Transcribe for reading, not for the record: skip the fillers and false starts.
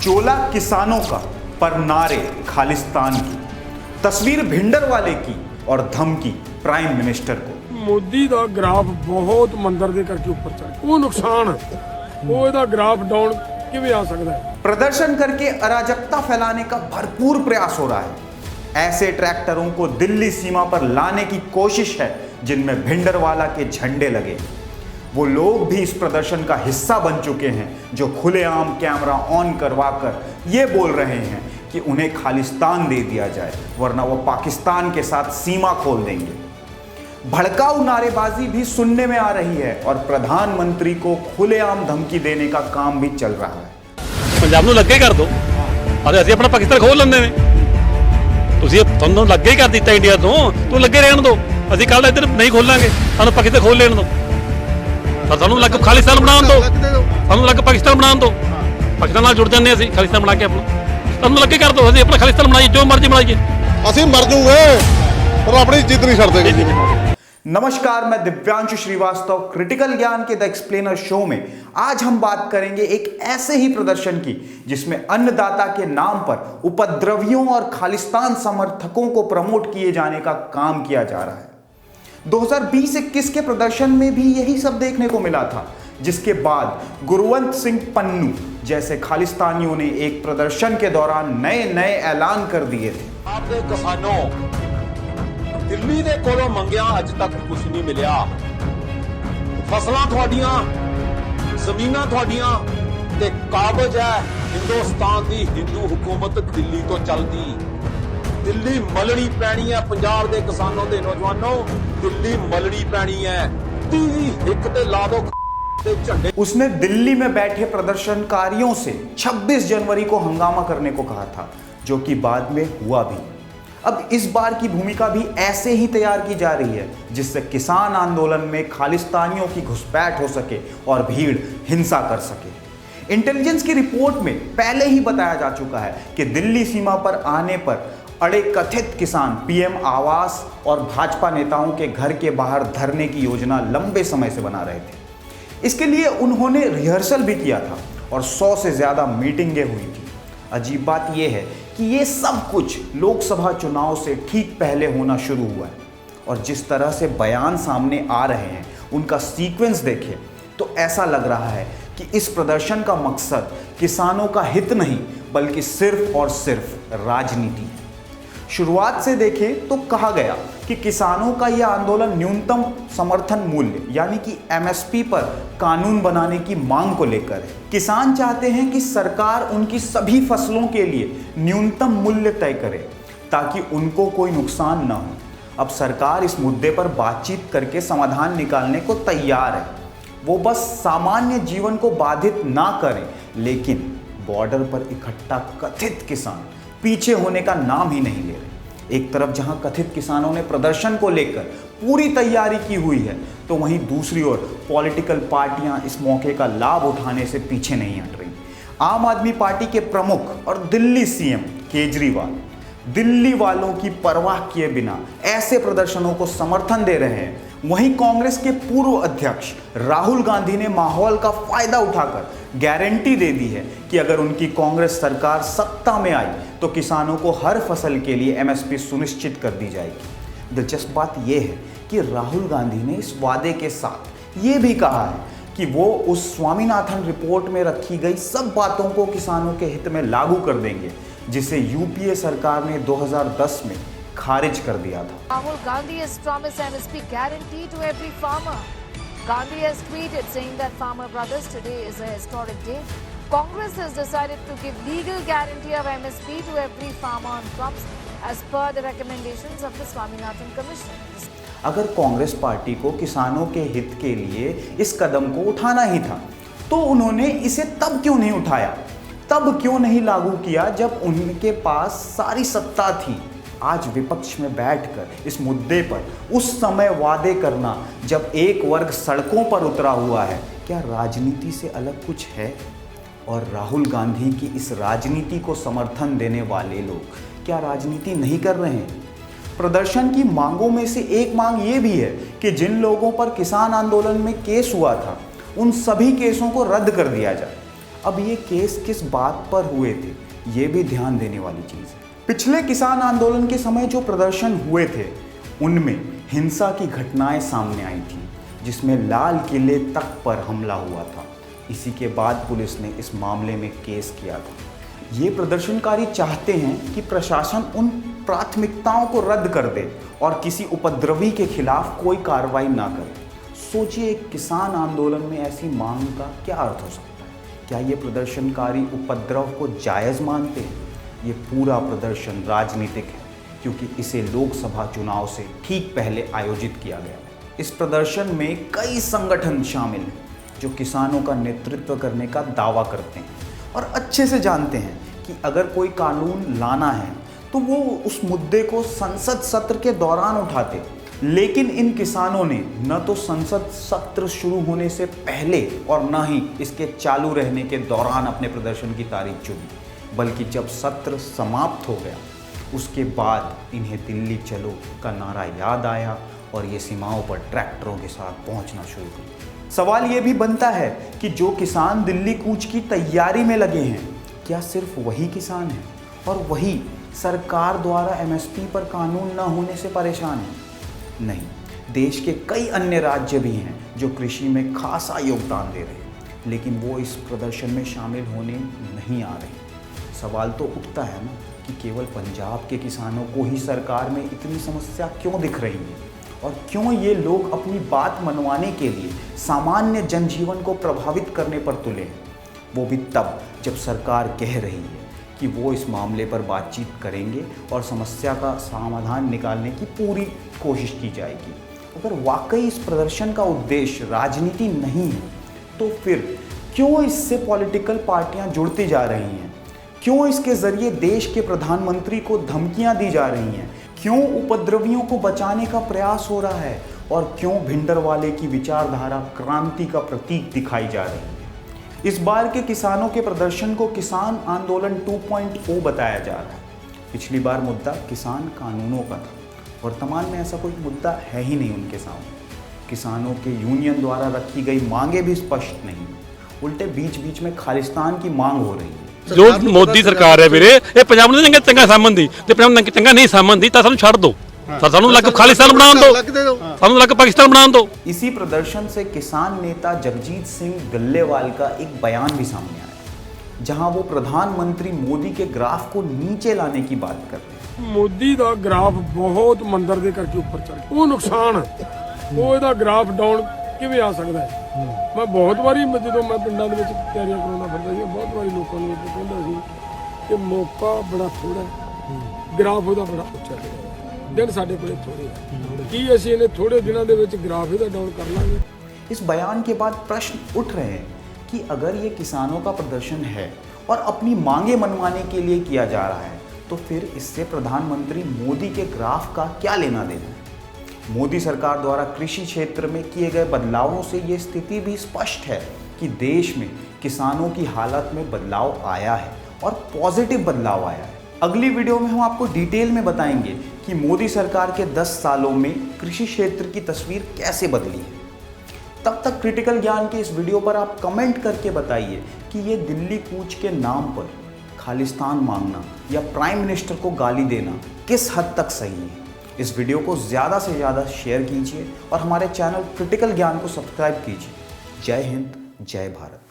चोला किसानों का पर नारे खालिस्तान की, तस्वीर भिंडरवाले की और धमकी प्राइम मिनिस्टर को। मोदी का ग्राफ बहुत मंदर दे करके ऊपर चढ़ वो नुकसान वो ਇਹਦਾ ग्राफ डाउन किवें आ सकता है। प्रदर्शन करके अराजकता फैलाने का भरपूर प्रयास हो रहा है। ऐसे ट्रैक्टरों को दिल्ली सीमा पर लाने की कोशिश है जिनमें भिंडरवाला के झंडे लगे। वो लोग भी इस प्रदर्शन का हिस्सा बन चुके हैं जो खुलेआम कैमरा ऑन करवाकर ये बोल रहे हैं कि उन्हें खालिस्तान दे दिया जाए वरना वो पाकिस्तान के साथ सीमा खोल देंगे। भड़काऊ नारेबाजी भी सुनने में आ रही है और प्रधानमंत्री को खुलेआम धमकी देने का काम भी चल रहा है। पंजाब ਨੂੰ ਲੱਗੇ ਕਰ ਦੋ ਅਤੇ ਅਸੀਂ ਆਪਣਾ ਪਾਕਿਸਤਾਨ ਖੋਲ ਲੈਂਦੇ ਨੇ। ਤੁਸੀਂ ਤੁਹਾਨੂੰ ਲੱਗੇ ਕਰ ਦਿੱਤਾ ਇੰਡੀਆ ਤੋਂ ਤੂੰ ਲੱਗੇ ਰਹਿਣ ਦੋ ਅਸੀਂ ਕੱਲ ਇੱਧਰ ਨਹੀਂ ਖੋਲਾਂਗੇ ਸਾਨੂੰ ਪਾਕਿਸਤਾਨ ਖੋਲ ਲੈਣ ਦੋ ਤਾਂ ਤੁਹਾਨੂੰ ਲੱਗ ਖਾਲਿਸਤਾਨ ਬਣਾਉਣ ਦੋ ਸਾਨੂੰ ਲੱਗ ਪਾਕਿਸਤਾਨ ਬਣਾਉਣ ਦੋ ਪਾਕਿਸਤਾਨ ਨਾਲ ਜੁੜ ਜਾਂਦੇ ਅਸੀਂ ਖਾਲਿਸਤਾਨ ਬਣਾ ਕੇ ਆਪਣਾ ਤੁਹਾਨੂੰ ਲੱਗੇ ਕਰ ਦੋ ਅਸੀਂ ਆਪਣਾ ਖਾਲਿਸਤਾਨ ਬਣਾਈਏ ਜੋ ਮਰਜ਼ੀ ਬਣਾਈਏ ਅਸੀਂ ਮਰ ਜੂਗੇ ਪਰ ਆਪਣੀ ਜਿੱਦ नहीं ਛੱਡ देंगे। नमस्कार, मैं दिव्यांशु श्रीवास्तव क्रिटिकल ज्ञान के द एक्सप्लेनर शो में आज हम बात करेंगे एक ऐसे ही प्रदर्शन की जिसमें अन्नदाता के नाम पर उपद्रवियों और खालिस्तान समर्थकों को प्रमोट किए जाने का काम किया जा रहा है। 2020-21 के प्रदर्शन में भी यही सब देखने को मिला था, जिसके बाद गुरवंत सिंह पन्नू जैसे खालिस्तानियों ने एक प्रदर्शन के दौरान नए ऐलान कर दिए थे। आपके किसानों दिल्ली ਦੇ ਕੋਲੋਂ ਮੰਗਿਆ ਅੱਜ ਤੱਕ ਕੁਝ ਨਹੀਂ ਮਿਲਿਆ। ਫਸਲਾਂ ਤੁਹਾਡੀਆਂ ਜ਼ਮੀਨਾਂ ਤੁਹਾਡੀਆਂ ਤੇ ਕਾਬਜ਼ ਹੈ ਹਿੰਦੁਸਤਾਨ ਦੀ ਹਿੰਦੂ ਹੁਕੂਮਤ ਦਿੱਲੀ ਤੋਂ ਚੱਲਦੀ। ਦਿੱਲੀ ਮਲਣੀ ਪੈਣੀ ਹੈ ਪੰਜਾਬ ਦੇ ਕਿਸਾਨਾਂ ਦੇ ਨੌਜਵਾਨੋਂ ਦਿੱਲੀ ਮਲਣੀ ਪੈਣੀ ਹੈ। ਦੀ ਇੱਕ ਤੇ ਲਾ ਦੋ ਤੇ ਝੰਡੇ। उसने दिल्ली में बैठे प्रदर्शनकारियों से 26 जनवरी को हंगामा करने को कहा था, जो कि बाद में हुआ भी। अब इस बार की भूमिका भी ऐसे ही तैयार की जा रही है जिससे किसान आंदोलन में खालिस्तानियों की घुसपैठ हो सके और भीड़ हिंसा कर सके। इंटेलिजेंस की रिपोर्ट में पहले ही बताया जा चुका है कि दिल्ली सीमा पर आने पर अड़े कथित किसान पीएम आवास और भाजपा नेताओं के घर के बाहर धरने की योजना लंबे समय से बना रहे थे। इसके लिए उन्होंने रिहर्सल भी किया था और 100 से ज्यादा मीटिंगें हुई थी। अजीब बात यह है कि ये सब कुछ लोकसभा चुनाव से ठीक पहले होना शुरू हुआ है और जिस तरह से बयान सामने आ रहे हैं उनका सीक्वेंस देखें तो ऐसा लग रहा है कि इस प्रदर्शन का मकसद किसानों का हित नहीं बल्कि सिर्फ और सिर्फ राजनीति है। शुरुआत से देखें तो कहा गया कि किसानों का यह आंदोलन न्यूनतम समर्थन मूल्य यानी कि एमएसपी पर कानून बनाने की मांग को लेकर है। किसान चाहते हैं कि सरकार उनकी सभी फसलों के लिए न्यूनतम मूल्य तय करे ताकि उनको कोई नुकसान न हो। अब सरकार इस मुद्दे पर बातचीत करके समाधान निकालने को तैयार है। वो बस सामान्य जीवन को बाधित ना करें, लेकिन बॉर्डर पर इकट्ठा कथित किसान पीछे होने का नाम ही नहीं ले रहे। एक तरफ जहां कथित किसानों ने प्रदर्शन को लेकर पूरी तैयारी की हुई है तो वहीं दूसरी ओर पॉलिटिकल पार्टियां इस मौके का लाभ उठाने से पीछे नहीं हट रही। आम आदमी पार्टी के प्रमुख और दिल्ली सीएम केजरीवाल दिल्ली वालों की परवाह किए बिना ऐसे प्रदर्शनों को समर्थन दे रहे हैं। वहीं कांग्रेस के पूर्व अध्यक्ष राहुल गांधी ने माहौल का फायदा उठाकर गारंटी दे दी है कि अगर उनकी कांग्रेस सरकार सत्ता में आई तो किसानों को हर फसल के लिए एमएसपी सुनिश्चित कर दी जाएगी। दिलचस्प बात यह है कि राहुल गांधी ने इस वादे के साथ ये भी कहा है कि वो उस स्वामीनाथन रिपोर्ट में रखी गई सब बातों को किसानों के हित में लागू कर देंगे, जिसे यूपीए सरकार ने 2010 में खारिज कर दिया था। Rahul Gandhi has promised MSP guarantee to every farmer. Gandhi has tweeted saying that Farmer Brothers today is a historic day. Congress has decided to give legal guarantee of MSP to every farmer on crops as per the recommendations of the Swaminathan Commission. अगर Congress party को किसानों के हित के लिए इस कदम को उठाना ही था तो उन्होंने इसे तब क्यों नहीं उठाया, तब क्यों नहीं लागू किया जब उनके पास सारी सत्ता थी। आज विपक्ष में बैठकर इस मुद्दे पर उस समय वादे करना जब एक वर्ग सड़कों पर उतरा हुआ है, क्या राजनीति से अलग कुछ है? और राहुल गांधी की इस राजनीति को समर्थन देने वाले लोग क्या राजनीति नहीं कर रहे हैं? प्रदर्शन की मांगों में से एक मांग ये भी है कि जिन लोगों पर किसान आंदोलन में केस हुआ था उन सभी केसों को रद्द कर दिया जाए। अब ये केस किस बात पर हुए थे, ये भी ध्यान देने वाली चीज़ है। पिछले किसान आंदोलन के समय जो प्रदर्शन हुए थे उनमें हिंसा की घटनाएं सामने आई थी, जिसमें लाल किले तक पर हमला हुआ था। इसी के बाद पुलिस ने इस मामले में केस किया था। ये प्रदर्शनकारी चाहते हैं कि प्रशासन उन प्राथमिकताओं को रद्द कर दे और किसी उपद्रवी के खिलाफ कोई कार्रवाई ना करे। सोचिए, एक किसान आंदोलन में ऐसी मांग का क्या अर्थ हो सकता है? क्या ये प्रदर्शनकारी उपद्रव को जायज़ मानते हैं? ये पूरा प्रदर्शन राजनीतिक है, क्योंकि इसे लोकसभा चुनाव से ठीक पहले आयोजित किया गया। इस प्रदर्शन में कई संगठन शामिल हैं जो किसानों का नेतृत्व करने का दावा करते हैं और अच्छे से जानते हैं कि अगर कोई कानून लाना है तो वो उस मुद्दे को संसद सत्र के दौरान उठाते। लेकिन इन किसानों ने न तो संसद सत्र शुरू होने से पहले और न ही इसके चालू रहने के दौरान अपने प्रदर्शन की तारीख चुनी, बल्कि जब सत्र समाप्त हो गया उसके बाद इन्हें दिल्ली चलो का नारा याद आया और ये सीमाओं पर ट्रैक्टरों के साथ पहुंचना शुरू कर। सवाल ये भी बनता है कि जो किसान दिल्ली कूच की तैयारी में लगे हैं, क्या सिर्फ वही किसान हैं और वही सरकार द्वारा एमएसपी पर कानून न होने से परेशान हैं? नहीं, देश के कई अन्य राज्य भी हैं जो कृषि में खासा योगदान दे रहे हैं, लेकिन वो इस प्रदर्शन में शामिल होने नहीं आ रहे। सवाल तो उठता है ना कि केवल पंजाब के किसानों को ही सरकार में इतनी समस्या क्यों दिख रही है और क्यों ये लोग अपनी बात मनवाने के लिए सामान्य जनजीवन को प्रभावित करने पर तुले हैं, वो भी तब जब सरकार कह रही है कि वो इस मामले पर बातचीत करेंगे और समस्या का समाधान निकालने की पूरी कोशिश की जाएगी। अगर वाकई इस प्रदर्शन का उद्देश्य राजनीति नहीं है तो फिर क्यों इससे पॉलिटिकल पार्टियां जुड़ती जा रही हैं? क्यों इसके जरिए देश के प्रधानमंत्री को धमकियां दी जा रही हैं? क्यों उपद्रवियों को बचाने का प्रयास हो रहा है और क्यों भिंडरवाले की विचारधारा क्रांति का प्रतीक दिखाई जा रही है? इस बार के किसानों के प्रदर्शन को किसान आंदोलन 2.0 बताया जा रहा है। पिछली बार मुद्दा किसान कानूनों का था, वर्तमान में ऐसा कोई मुद्दा है ही नहीं उनके सामने। किसानों के यूनियन द्वारा रखी गई मांगे भी स्पष्ट नहीं, उल्टे बीच बीच में खालिस्तान की मांग हो रही है। ਜੋ ਮੋਦੀ ਸਰਕਾਰ ਹੈ ਵੀਰੇ, ਇਹ ਪੰਜਾਬ ਨੂੰ ਚੰਗਾ ਸਾਂਭਣ ਦੀ ਤੇ ਪੰਜਾਬ ਨੂੰ ਚੰਗਾ ਨਹੀਂ ਸਾਂਭਣ ਦੀ ਤਾਂ ਸਾਨੂੰ ਛੱਡ ਦਿਓ, ਸਾਨੂੰ ਲੱਗ ਖਾਲਿਸਤਾਨ ਬਣਾਉਣ ਦਿਓ, ਸਾਨੂੰ ਲੱਗ ਪਾਕਿस्तान ਬਣਾਉਣ ਦਿਓ। इसी प्रदर्शन से किसान नेता जगजीत सिंह गल्लेवाल का एक बयान भी सामने आया, जहां वो प्रधानमंत्री मोदी के ग्राफ को नीचे लाने की बात कर रहे हैं। ਮੋਦੀ ਦਾ ਗ੍ਰਾਫ ਬਹੁਤ ਮੰਦਰ ਦੇ ਕਰਕੇ ਉੱਪਰ ਚੜ ਗਿਆ, ਉਹ ਨੁਕਸਾਨ, ਉਹ ਇਹਦਾ ਗ੍ਰਾਫ ਡਾਊਨ ਕਿਵੇਂ ਆ ਸਕਦਾ ਹੈ? ਮੈਂ ਬਹੁਤ ਵਾਰੀ ਜਦੋਂ ਮੈਂ ਪਿੰਡਾਂ ਦੇ ਵਿੱਚ ਤਿਆਰੀਆਂ ਕਰਾਉਂਦਾ ਫਿਰਦਾ ਸੀ, ਬਹੁਤ ਵਾਰੀ ਲੋਕਾਂ ਨੂੰ ਇਹ ਕਹਿੰਦਾ ਸੀ ਕਿ ਮੌਕਾ ਬੜਾ ਥੋੜਾ ਹੈ, ਗ੍ਰਾਫ ਉਹਦਾ ਬੜਾ ਉੱਚਾ ਹੈ, ਦਿਨ ਸਾਡੇ ਕੋਲ ਥੋੜੇ ਹੈ, ਕੀ ਅਸੀਂ ਇਹਨੇ ਥੋੜੇ ਦਿਨਾਂ ਦੇ ਵਿੱਚ ਗ੍ਰਾਫ ਇਹਦਾ ਡਾਊਨ ਕਰ ਲਾਂਗੇ? इस बयान के बाद प्रश्न उठ रहे हैं कि अगर ये किसानों का प्रदर्शन है और अपनी मांगे मनवाने के लिए किया जा रहा है, तो फिर इससे प्रधानमंत्री मोदी के ग्राफ का क्या लेना देना है? मोदी सरकार द्वारा कृषि क्षेत्र में किए गए बदलावों से ये स्थिति भी स्पष्ट है कि देश में किसानों की हालत में बदलाव आया है और पॉजिटिव बदलाव आया है। अगली वीडियो में हम आपको डिटेल में बताएंगे कि मोदी सरकार के 10 सालों में कृषि क्षेत्र की तस्वीर कैसे बदली है। तब तक क्रिटिकल ज्ञान के इस वीडियो पर आप कमेंट करके बताइए कि ये दिल्ली कूच के नाम पर खालिस्तान मांगना या प्राइम मिनिस्टर को गाली देना किस हद तक सही है। इस वीडियो को ज़्यादा से ज़्यादा शेयर कीजिए और हमारे चैनल क्रिटिकल ज्ञान को सब्सक्राइब कीजिए। जय हिंद, जय भारत।